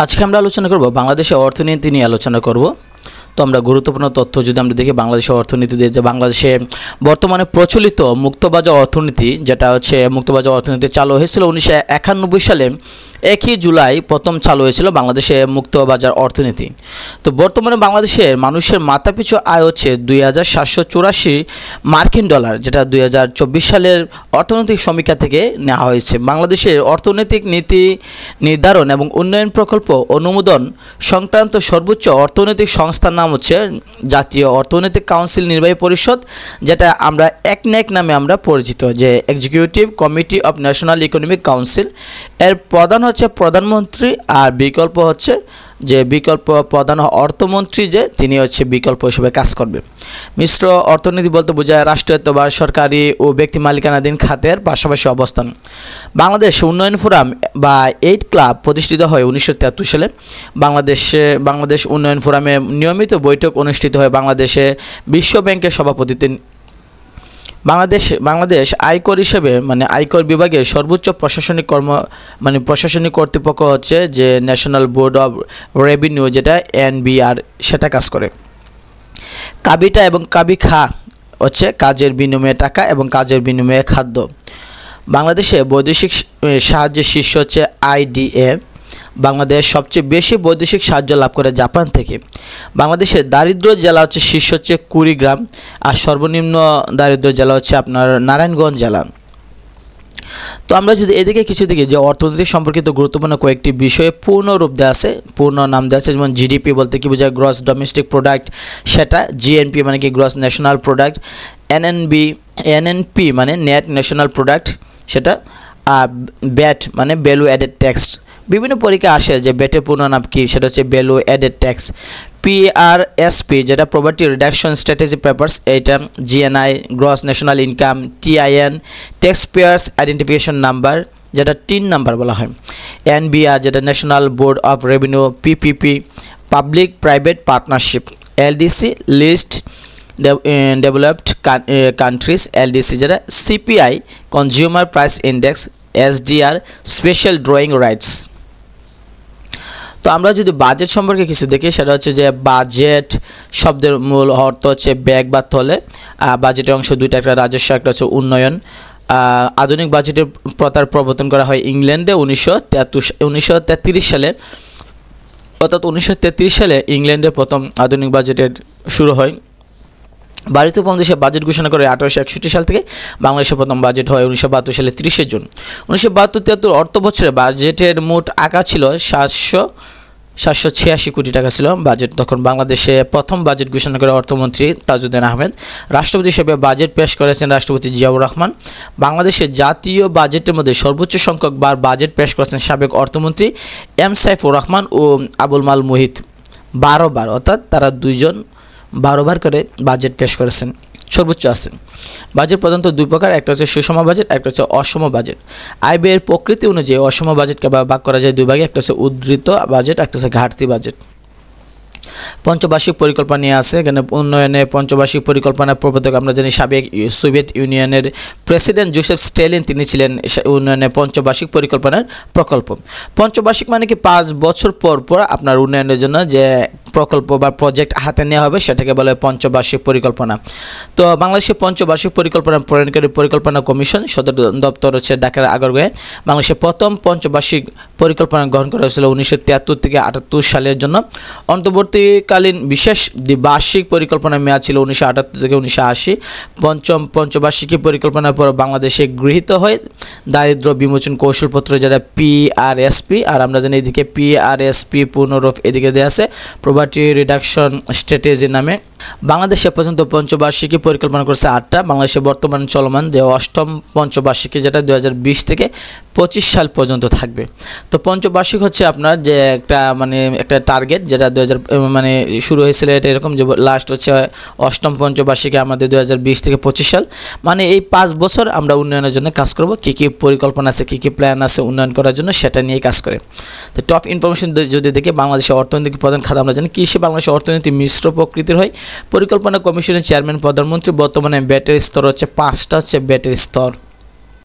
আজকে আমরা আলোচনা করব বাংলাদেশের অর্থনীতি নিয়ে আলোচনা করব। তো আমরা গুরুত্বপূর্ণ তথ্য যদি আমরা দেখি বাংলাদেশের অর্থনীতি দিয়ে, যে বাংলাদেশে বর্তমানে প্রচলিত মুক্তবাজার অর্থনীতি, যেটা হচ্ছে মুক্তবাজার অর্থনীতি চালু হয়েছিল 1991 সালে 1 জুলাই প্রথম চালু হয়েছিল বাংলাদেশে মুক্তবাজার অর্থনীতি। তো বর্তমানে বাংলাদেশের মানুষের মাথাপিছু আয় হচ্ছে 2784 মার্কিন ডলার, যেটা 2024 সালের অর্থনৈতিক সমীক্ষা থেকে নেওয়া হয়েছে। বাংলাদেশের অর্থনৈতিক নীতি নির্ধারণ এবং উন্নয়ন প্রকল্প অনুমোদন সংক্রান্ত সর্বোচ্চ অর্থনৈতিক সংস্থার নাম হচ্ছে জাতীয় অর্থনৈতিক কাউন্সিল নির্বাহী পরিষদ, যেটা আমরা একনেক নামে আমরা পরিচিত, যে executive committee of national economic council. এর প্রধান হচ্ছে প্রধানমন্ত্রী, আর বিকল্প হচ্ছে যে বিকল্প প্রধান অর্থমন্ত্রী, যে তিনি হচ্ছে বিকল্প হিসেবে কাজ করবে। মিশ্র অর্থনীতি বলতে বোঝায় রাষ্ট্রায়ত্ত বা সরকারি ও ব্যক্তি মালিকানাধীন খাতের পাশাপাশি অবস্থান। বাংলাদেশ উন্নয়ন ফোরাম বা 8 ক্লাব প্রতিষ্ঠিত হয় 1973 সালে। বাংলাদেশ উন্নয়ন ফোরামে নিয়মিত বৈঠক অনুষ্ঠিত হয় বাংলাদেশে বিশ্ব ব্যাংকের সভাপতিত্বে। বাংলাদেশ আয়কর হিসেবে আয়কর বিভাগের সর্বোচ্চ প্রশাসনিক কর্তৃপক্ষ হচ্ছে যে ন্যাশনাল বোর্ড অফ রেভিনিউ, যেটা NBR, সেটা কাজ করে। কাবিটা এবং কাবিখা হচ্ছে কাজের বিনিময়ে টাকা এবং কাজের বিনিময়ে খাদ্য। বাংলাদেশে বৈদেশিক সাহায্যের শীর্ষ হচ্ছে IDA। বাংলাদেশ সবচেয়ে বেশি বৈদেশিক সাহায্য লাভ করে জাপান থেকে। বাংলাদেশের দারিদ্র জেলা হচ্ছে শীর্ষ হচ্ছে কুড়িগ্রাম, আর সর্বনিম্ন দারিদ্র জেলা হচ্ছে আপনার নারায়ণগঞ্জ জেলা। তো আমরা যদি এদিকে কিছু দেখি, যে অর্থনীতি সম্পর্কিত গুরুত্বপূর্ণ কয়েকটি বিষয়ে পূর্ণ রূপ দেওয়া আছে, পূর্ণ নাম দেওয়া আছে। যেমন GDP বলতে কি বোঝায়, গ্রস ডোমেস্টিক প্রোডাক্ট, সেটা GNP মানে কি গ্রস ন্যাশনাল প্রোডাক্ট, NNP মানে নেট ন্যাশনাল প্রোডাক্ট, সেটা ব্যাট মানে ভ্যালু অ্যাডেড ট্যাক্স। বিভিন্ন পরীক্ষা আসে যে ব্যাটের পূর্ণ নাম কি, সেটা হচ্ছে ভ্যালু অ্যাডেড ট্যাক্স। PRSP যেটা প্রপার্টি রিডাকশন স্ট্র্যাটেজি পেপারস, এইটা GNI gross national income, TIN tax payers identification number, যেটা TIN নাম্বার বলা হয়। NBR যেটা national board of revenue, PPP public private partnership, LDC least developed countries, LDC যেটা CPI consumer price index, SDR special drawing rights. তো আমরা যদি budget সম্পর্কে কিছু দেখি, সেটা হচ্ছে যে বাজেট শব্দের মূল অর্থ হচ্ছে ব্যাগ বা তলে। বাজেটের অংশ দুইটা, একটা রাজস্ব, একটা হচ্ছে উন্নয়ন। আধুনিক বাজেটের প্রথার প্রবর্তন করা হয় ইংল্যান্ডে 1933 সালে, অর্থাৎ 1933 সালে ইংল্যান্ডের প্রথম আধুনিক বাজেটের শুরু হয়। ভারতীয় উপমহাদেশে বাজেট ঘোষণা করে 1861 সাল থেকে। বাংলাদেশের প্রথম বাজেট হয় 1972 সালে 30 জুন। 1972-73 অর্থ বছরে বাজেটের মোট আকার ছিল 786 কোটি টাকা ছিল বাজেট। তখন বাংলাদেশে প্রথম বাজেট ঘোষণা করে অর্থমন্ত্রী তাজউদ্দিন আহমেদ। রাষ্ট্রপতি হিসেবে বাজেট পেশ করেছেন রাষ্ট্রপতি জিয়াউর রহমান। বাংলাদেশের জাতীয় বাজেটের মধ্যে সর্বোচ্চ সংখ্যক বার বাজেট পেশ করেছেন সাবেক অর্থমন্ত্রী M সাইফুর রহমান ও আবুল মাল মুহিত, 12 বার, অর্থাৎ তারা দুইজন 12 বার করে বাজেট পেশ করেছেন, সর্বোচ্চ আছেন। বাজেট প্রধানত দুই প্রকার, একটা হচ্ছে সুষম বাজেট, একটা হচ্ছে অসম বাজেট। আয় ব্যয়ের প্রকৃতি অনুযায়ী অসম বাজেটকে ভাগ করা যায় দুই ভাগে, একটা হচ্ছে উদ্ধৃত বাজেট, একটা হচ্ছে ঘাটতি বাজেট। পঞ্চবার্ষিক পরিকল্পনা নিয়ে আছে এখানে। উন্নয়নে পঞ্চবার্ষিক পরিকল্পনার প্রবর্তক আমরা জানি সাবেক সোভিয়েত ইউনিয়নের প্রেসিডেন্ট জোসেফ স্ট্যালিন, তিনি ছিলেন উন্নয়নে পঞ্চবার্ষিক পরিকল্পনার প্রকল্প। পঞ্চবার্ষিক মানে কি 5 বছর পর পর আপনার উন্নয়নের জন্য যে প্রকল্প বা প্রজেক্ট হাতে নেওয়া হবে, সেটাকে বলে পঞ্চবার্ষিক পরিকল্পনা। তো বাংলাদেশের পঞ্চবার্ষিক পরিকল্পনা প্রণয়নকারী পরিকল্পনা কমিশন সদর দপ্তর হচ্ছে ঢাকার আগারগাঁয়ে। বাংলাদেশের প্রথম পঞ্চবার্ষিক পরিকল্পনা গ্রহণ করা হয়েছিল 1973 থেকে 78 সালের জন্য। অন্তর্বর্তীকালীন বিশেষ দ্বিবার্ষিক পরিকল্পনার মেয়াদ ছিল 1978 থেকে 1980। পঞ্চম পঞ্চবার্ষিকী পরিকল্পনার পর বাংলাদেশে গৃহীত হয় দারিদ্র বিমোচন কৌশলপত্র, যেটা PRSP। আর আমরা জানি এদিকে PRSP পূর্ণরূপ এদিকে দেওয়া আছে প্রপার্টি রিডাকশন স্ট্র্যাটেজি নামে। বাংলাদেশে পর্যন্ত পঞ্চবার্ষিকী পরিকল্পনা করেছে 8টা। বাংলাদেশে বর্তমান চলমান যে 8ম পঞ্চবার্ষিকী, যেটা 2020 থেকে 25 সাল পর্যন্ত থাকবে। তো পঞ্চবার্ষিক হচ্ছে আপনার যে একটা টার্গেট, যেটা 2000 শুরু হয়েছিল, এটা এরকম যে লাস্ট হচ্ছে 8ম পঞ্চবার্ষিকী আমাদের 2020 থেকে 25 সাল। এই 5 বছর আমরা উন্নয়নের জন্য কাজ করব। কী কী পরিকল্পনা আছে, কী কী প্ল্যান আছে উন্নয়ন করার জন্য, সেটা নিয়ে কাজ করে। তো টপ ইনফরমেশন যদি দেখি, বাংলাদেশের অর্থনৈতিক প্রধান খাত আমরা জানি কৃষি। বাংলাদেশের অর্থনীতি মিশ্র প্রকৃতির হয়। পরিকল্পনা কমিশনের চেয়ারম্যান প্রধানমন্ত্রী। বর্তমানে ব্যাটের স্তর হচ্ছে 5টা হচ্ছে ব্যাটের স্তর।